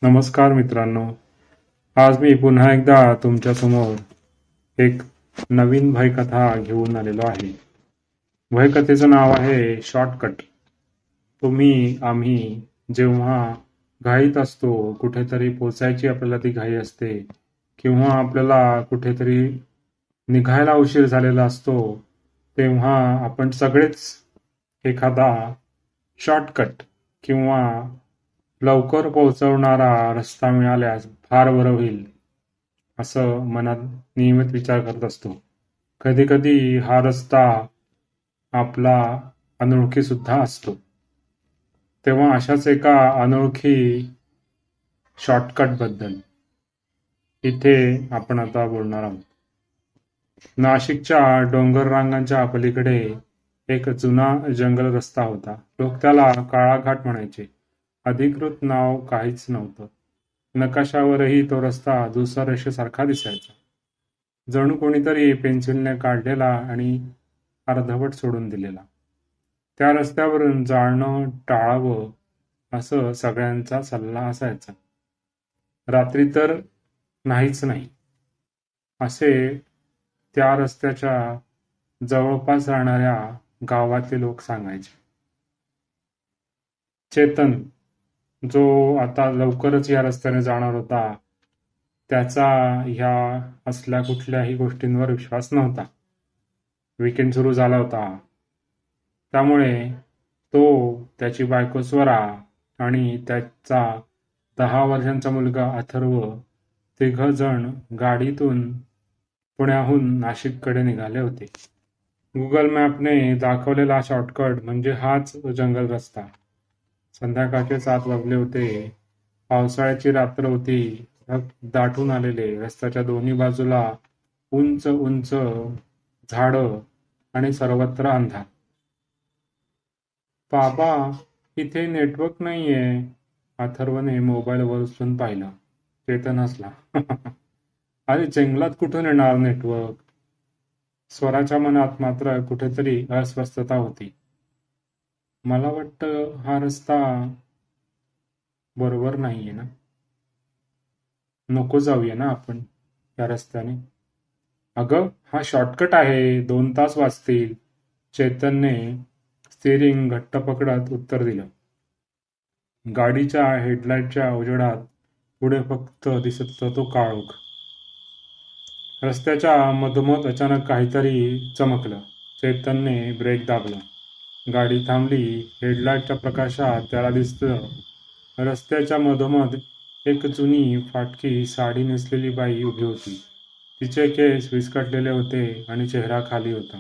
नमस्कार मित्रांनो. आज मी पुन्हा एकदा तुमच्यासमोर एक नवीन भयकथा घेऊन आलेलो आहे. भयकथेचं नाव आहे शॉर्टकट. आम्ही जेव्हा घाईत असतो, कुठेतरी पोचायची आपल्याला ती घाई असते किंवा आपल्याला कुठेतरी निघायला उशीर झालेला असतो, तेव्हा आपण सगळेच एखादा शॉर्टकट किंवा लवकर पोहोचवणारा रस्ता मिळाल्यास फार बरं होईल, असं मनात नियमित विचार करत असतो. कधी कधी हा रस्ता आपला अनोळखी सुद्धा असतो. तेव्हा अशाच एका अनोळखी शॉर्टकट बद्दल इथे आपण आता बोलणार आहोत. नाशिकच्या डोंगर रांगांच्या पलीकडे एक जुना जंगल रस्ता होता. लोक त्याला काळा घाट म्हणायचे. अधिकृत नाव काहीच नव्हतं. नकाशावरही तो रस्ता धुसर रेषेसारखा दिसायचा, जणू कोणीतरी पेन्सिलने काढलेला आणि अर्धवट सोडून दिलेला. त्या रस्त्यावरून जाणं टाळावं असं सगळ्यांचा सल्ला असायचा. रात्री तर नाहीच नाही, असे त्या रस्त्याच्या जवळपास राहणाऱ्या गावातले लोक सांगायचे. चेतन, जो आता लवकरच या रस्त्याने जाणार होता, त्याचा ह्या असल्या कुठल्याही गोष्टींवर विश्वास नव्हता. वीकेंड सुरू झाला होता, त्यामुळे तो, त्याची बायको स्वरा आणि त्याचा 10 वर्षांचा मुलगा अथर्व, तिघ जण गाडीतून पुण्याहून नाशिककडे निघाले होते. गुगल मॅपने दाखवलेला शॉर्टकट म्हणजे हाच जंगल रस्ता. संध्याकाळचे 7 वाजले होते. पावसाळ्याची रात्र होती. दाटून आलेले रस्त्याच्या दोन्ही बाजूला उंच उंच झाडं आणि सर्वत्र अंधार. बाबा, इथे नेटवर्क नाहीये, अथर्वने मोबाईलवर उचलून पाहिलं. चेतन हसला. अरे, जंगलात कुठून येणार नेटवर्क? स्वराच्या मनात मात्र कुठेतरी अस्वस्थता होती. मला वाटतं हा रस्ता बरोबर नाहीये ना. नको जाऊया ना आपण या रस्त्याने. अगं, हा शॉर्टकट आहे, 2 तास वाचतील, चेतनने स्टिअरिंग घट्ट पकडत उत्तर दिलं. गाडीच्या हेडलाईटच्या उजेडात पुढे फक्त दिसत होता तो काळोख. रस्त्याच्या मधोमध अचानक काहीतरी चमकलं. चेतनने ब्रेक दाबला. गाडी थांबली. हेडलाईटच्या प्रकाशात त्याला दिसलं, रस्त्याच्या मधोमध एक जुनी फाटकी साडी नेसलेली बाई उभी होती. तिचे केस विस्कटलेले होते आणि चेहरा खाली होता.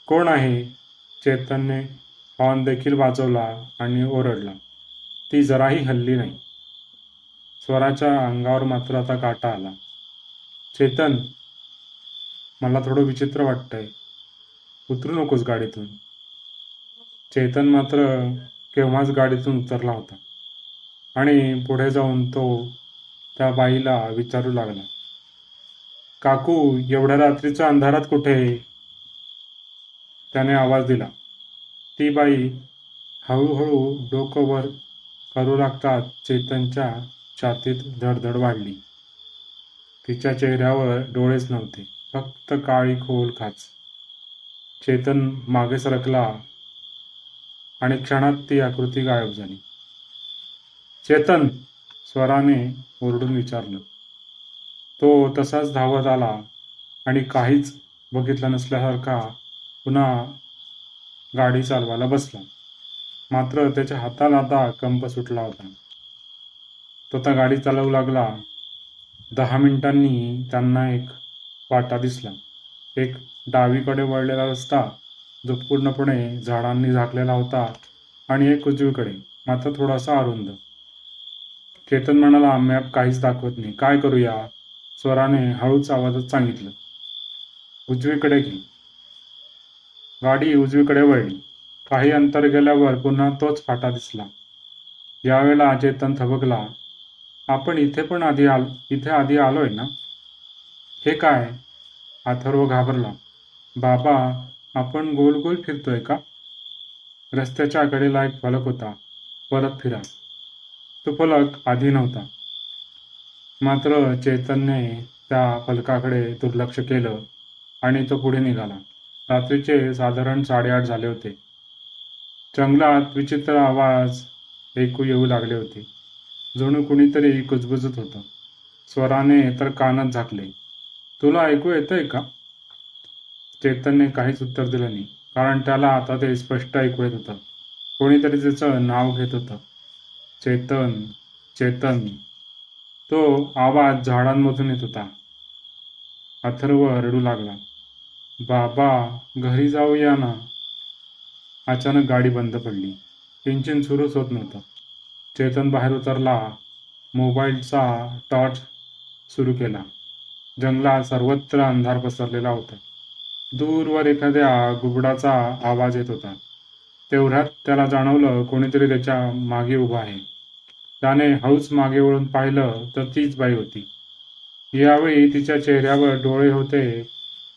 कोण आहे? चेतनने हॉर्न देखील वाजवला आणि ओरडला. ती जराही हलली नाही. स्वराच्या अंगावर मात्र आता काटा आला. चेतन, मला थोडं विचित्र वाटतंय, उतरू नकोस गाडीतून. चेतन मात्र केव्हाच गाडीतून उतरला होता आणि पुढे जाऊन तो त्या बाईला विचारू लागला. काकू, एवढ्या रात्रीच्या अंधारात कुठे? त्याने आवाज दिला. ती बाई हळूहळू डोकं वर करू लागताच चेतनच्या छातीत धडधड वाढली. तिच्या चेहऱ्यावर डोळेच नव्हते, फक्त काळी खोल खाच. चेतन मागे सरकला आणि क्षणात ती आकृती गायब झाली. चेतन, स्वराने ओरडून विचारलं. तो तसाच धावत आला आणि काहीच बघितलं नसल्यासारखा पुन्हा गाडी चालवायला बसला. मात्र त्याच्या हाताला आता कंप सुटला होता. तो आता गाडी चालवू लागला. 10 मिनिटांनी त्यांना एक वाटा दिसला. एक डावीकडे वळलेला रस्ता, जो पूर्णपणे झाडांनी झाकलेला होता, आणि एक उजवीकडे, मात्र थोडासा अरुंद. चेतन म्हणाला, मॅप काहीच दाखवत नाही, काय करूया? स्वराने हळूच आवाजात सांगितलं. उजवीकडे घे. गाडी उजवीकडे वळली. काही अंतर गेल्यावर पुन्हा तोच फाटा दिसला. यावेळेला चेतन थबकला. आपण इथे आधी आलोय ना? हे काय? अथर्व घाबरला. बाबा, आपण गोल गोल फिरतोय का? रस्त्याच्या कडेला एक फलक होता, परत फिरा. तो फलक आधी नव्हता. मात्र चैतन्यने त्या फलकाकडे दुर्लक्ष केलं आणि तो पुढे निघाला. रात्रीचे साधारण 8:30 झाले होते. जंगलात विचित्र आवाज ऐकू येऊ लागले होते. जणू कुणीतरी कुजबुजत होतं. स्वराने तर कानच झाकले. तुला ऐकू येतंय का? चैतन्यने काहीच उत्तर दिलं नाही, कारण त्याला आता ते स्पष्ट ऐकू येत होतं. कोणीतरी त्याचं नाव घेत होतं. चेतन, चेतन. तो आवाज झाडांमधून येत होता. अथर्व रडू लागला. बाबा, घरी जाऊया ना. अचानक गाडी बंद पडली. इंजिन सुरूच होत नव्हतं. चेतन बाहेर उतरला. मोबाईलचा टॉर्च सुरू केला. जंगलात सर्वत्र अंधार पसरलेला होता. दूरवर एखाद्या घुबडाचा आवाज येत होता. तेवढ्यात त्याला जाणवलं कोणीतरी त्याच्या मागे उभं आहे. त्याने हळूच मागे वळून पाहिलं तर तीच बाई होती. यावेळी तिच्या चेहऱ्यावर डोळे होते,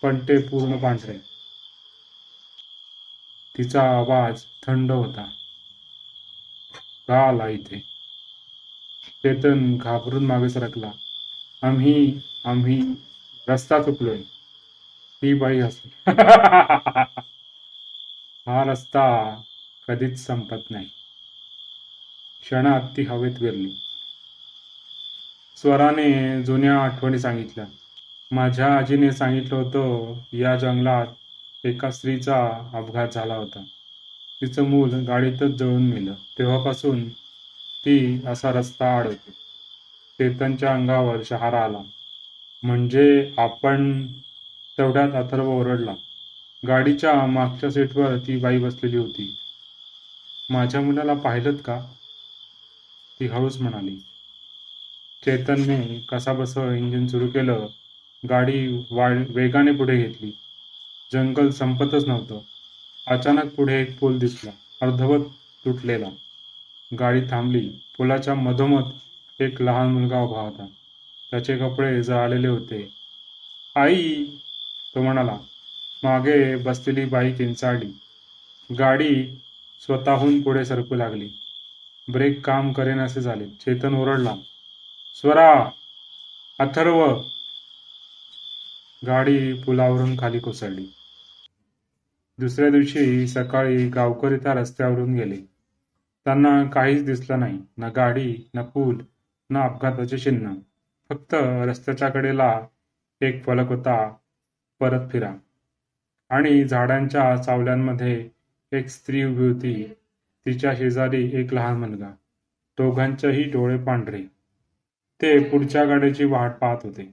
पण ते पूर्ण पांढरे. तिचा आवाज थंड होता. का आला इथे? चेतन घाबरून मागे सरकला. आम्ही आम्ही रस्ता चुकलोय. ती बाई हसली. हा रस्ता कधीच संपत नाही. क्षणात ती हवेत विरली. स्वराने जुन्या आठवणी सांगितल्या. माझ्या आजीने सांगितलं होतं, या जंगलात एका स्त्रीचा अपघात झाला होता. तिचं मूल गाडीतच जळून मेलं. तेव्हापासून ती असा रस्ता अडवते. चेतनच्या अंगावर शहारा आला. म्हणजे आपण? तेवढ्यात अथर्व ओरडला. गाडीच्या मागच्या सीटवर ती बाई बसलेली होती. माझ्या मुलाला पाहिलंत का? ती हळूच म्हणाली. चेतनने कसाबसं इंजिन सुरू केलं. गाडी वेगाने पुढे घेतली. जंगल संपतच नव्हतं. अचानक पुढे एक पूल दिसला, अर्धवट तुटलेला. गाडी थांबली. पुलाच्या मधोमध एक लहान मुलगा उभा होता. त्याचे कपडे जळालेले होते. आई, तो म्हणाला. मागे बसलेली बाई किंचाळली. गाडी स्वतःहून पुढे सरकू लागली. ब्रेक काम करेनासे झाले. चेतन ओरडला. स्वरा, अथर्व. गाडी पुलावरून खाली कोसळली. दुसऱ्या दिवशी सकाळी गावकरी त्या रस्त्यावरून गेले. त्यांना काहीच दिसलं नाही. ना गाडी, ना पूल, ना अपघाताचे चिन्ह. फक्त रस्त्याच्या कडेला एक फलक होता, परत फिरा. आणि झाडांच्या सावल्यांमध्ये एक स्त्री उभी होती. तिच्या शेजारी एक लहान मुलगा. दोघांचेही डोळे पांढरे. ते पुढच्या गाडीची वाट पाहत होते.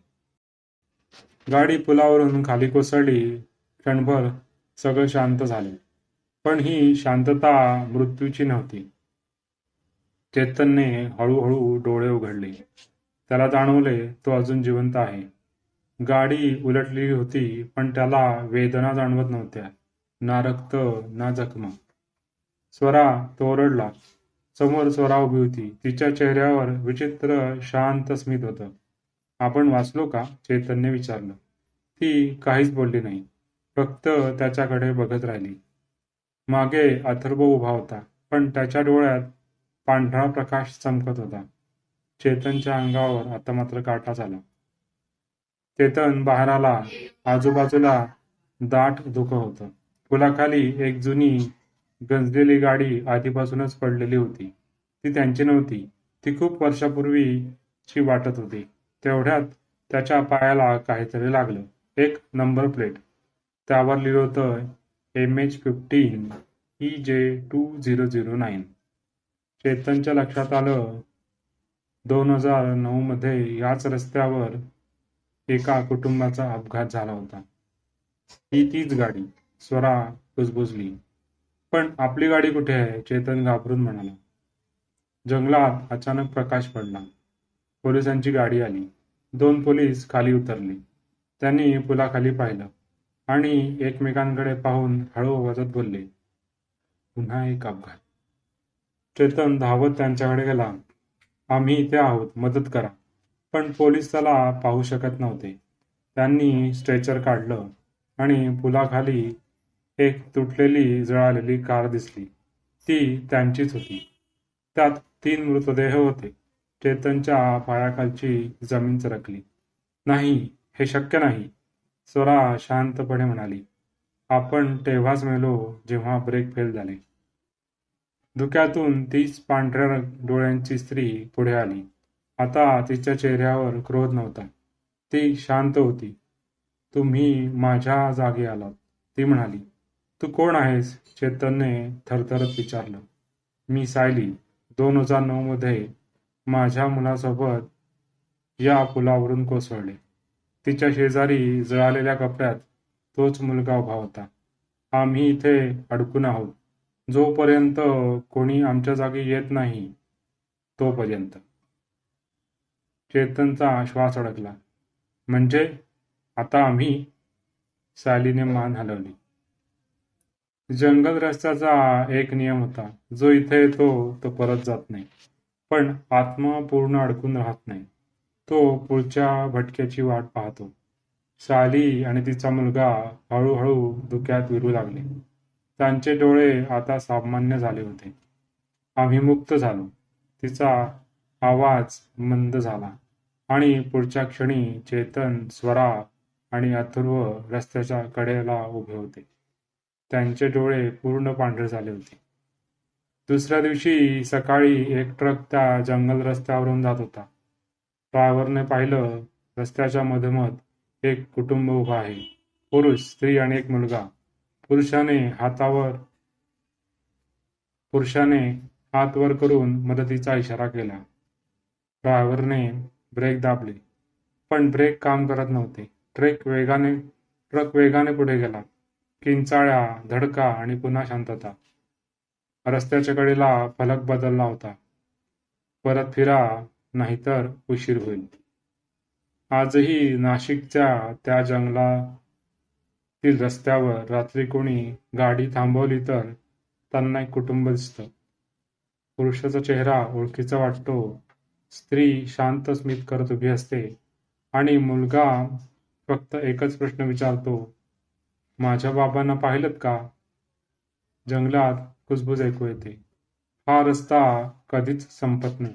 गाडी पुलावरून खाली कोसळली. क्षणभर सगळं शांत झाले. पण ही शांतता मृत्यूची नव्हती. चेतनने हळूहळू डोळे उघडले. त्याला जाणवले तो अजून जिवंत आहे. गाडी उलटलेली होती, पण त्याला वेदना जाणवत नव्हत्या. ना रक्त, ना जखमा. स्वरा, तो ओरडला. समोर स्वरा उभी होती. तिच्या चेहऱ्यावर विचित्र शांत स्मित होतं. आपण वाचलो का? चैतन्य विचारलं. ती काहीच बोलली नाही. फक्त त्याच्याकडे बघत राहिली. मागे अथर्व उभा होता, पण त्याच्या डोळ्यात पांढरा प्रकाश चमकत होता. चेतनच्या अंगावर आता मात्र काटाच आला. चेतन बाहेर आला. आजूबाजूला दाट धुकं होतं. पुलाखाली एक जुनी गंजलेली गाडी आधीपासूनच पडलेली होती. ती त्यांची नव्हती. ती खूप वर्षापूर्वीची वाटत होती. तेवढ्यात त्याच्या पायाला काहीतरी लागलं. एक नंबर प्लेट. त्यावर लिहिलं होतं MH15 EJ2009. चेतनच्या लक्षात आलं, 2009 मध्ये याच रस्त्यावर एका कुटुंबाचा अपघात झाला होता. ही तीच गाडी. स्वरा कुजबुजली. पण आपली गाडी कुठे आहे? चेतन घाबरून म्हणाला. जंगलात अचानक प्रकाश पडला. पोलिसांची गाडी आली. 2 पोलीस खाली उतरले. त्यांनी पुलाखाली पाहिलं आणि एकमेकांकडे पाहून हळू आवाजात बोलले. पुन्हा एक अपघात. चेतन धावत त्यांच्याकडे गेला. आम्ही इथे आहोत, मदत करा. पण पोलीस त्याला पाहू शकत नव्हते. त्यांनी स्ट्रेचर काढलं आणि पुलाखाली एक तुटलेली जळालेली कार दिसली. ती त्यांचीच होती. त्यात 3 मृतदेह होते. चेतनच्या पायाखालची जमीन सरकली. नाही, हे शक्य नाही, स्वरा शांतपणे म्हणाली. आपण तेव्हाच मेलो जेव्हा ब्रेक फेल झाले. धुक्यातून तीच पांढऱ्या डोळ्यांची स्त्री पुढे आली. आता तिच्या चेहऱ्यावर क्रोध नव्हता. ती शांत होती. तुम्ही माझ्या जागी आलात, ती म्हणाली. तू कोण आहेस? चेतनने थरथरत विचारलं. मी सायली. 2009 मध्ये माझ्या मुलासोबत या पुलावरून कोसळले. तिच्या शेजारी जळालेल्या कपड्यात तोच मुलगा उभा होता. आम्ही इथे अडकून आहोत, जोपर्यंत कोणी आमच्या जागी येत नाही तोपर्यंत. चेतनचा श्वास अडकला. म्हणजे आता आम्ही? सायलीने मान हलवली. जंगल रस्त्याचा एक नियम होता, जो इथे येतो तो परत जात नाही. पण आत्मा पूर्ण अडकून राहत नाही. तो पुढच्या भटक्याची वाट पाहतो. सायली आणि तिचा मुलगा हळूहळू धुक्यात विरू लागले. त्यांचे डोळे आता सामान्य झाले होते. आम्ही मुक्त झालो. तिचा आवाज मंद झाला आणि पुढच्या क्षणी चेतन, स्वरा आणि अथर्व रस्त्याच्या कडेला उभे होते. त्यांचे डोळे पूर्ण पांढरे झाले होते. दुसऱ्या दिवशी सकाळी एक ट्रक त्या जंगल रस्त्यावरून जात होता. ड्रायव्हरने पाहिलं, रस्त्याच्या मधोमध एक कुटुंब उभं आहे. पुरुष, स्त्री आणि एक मुलगा. पुरुषाने हात वर करून मदतीचा इशारा केला. ड्रायव्हरने ब्रेक दाबले, पण ब्रेक काम करत नव्हते. ट्रक वेगाने पुढे गेला. किंचाळ्या, धडका आणि पुन्हा शांतता. रस्त्याच्या कडेला फलक बदलला होता. परत फिरा, नाहीतर उशीर होईल. आजही नाशिकच्या त्या जंगलातील रस्त्यावर रात्री कोणी गाडी थांबवली तर त्यांना एक कुटुंब दिसतं. पुरुषाचा चेहरा ओळखीचा वाटतो. स्त्री शांत स्मित करत उभी असते आणि मुलगा फक्त एकच प्रश्न विचारतो, माझ्या बाबांना पाहिलंत का? जंगलात कुजबुज ऐकू येते. हा रस्ता कधीच संपत नाही.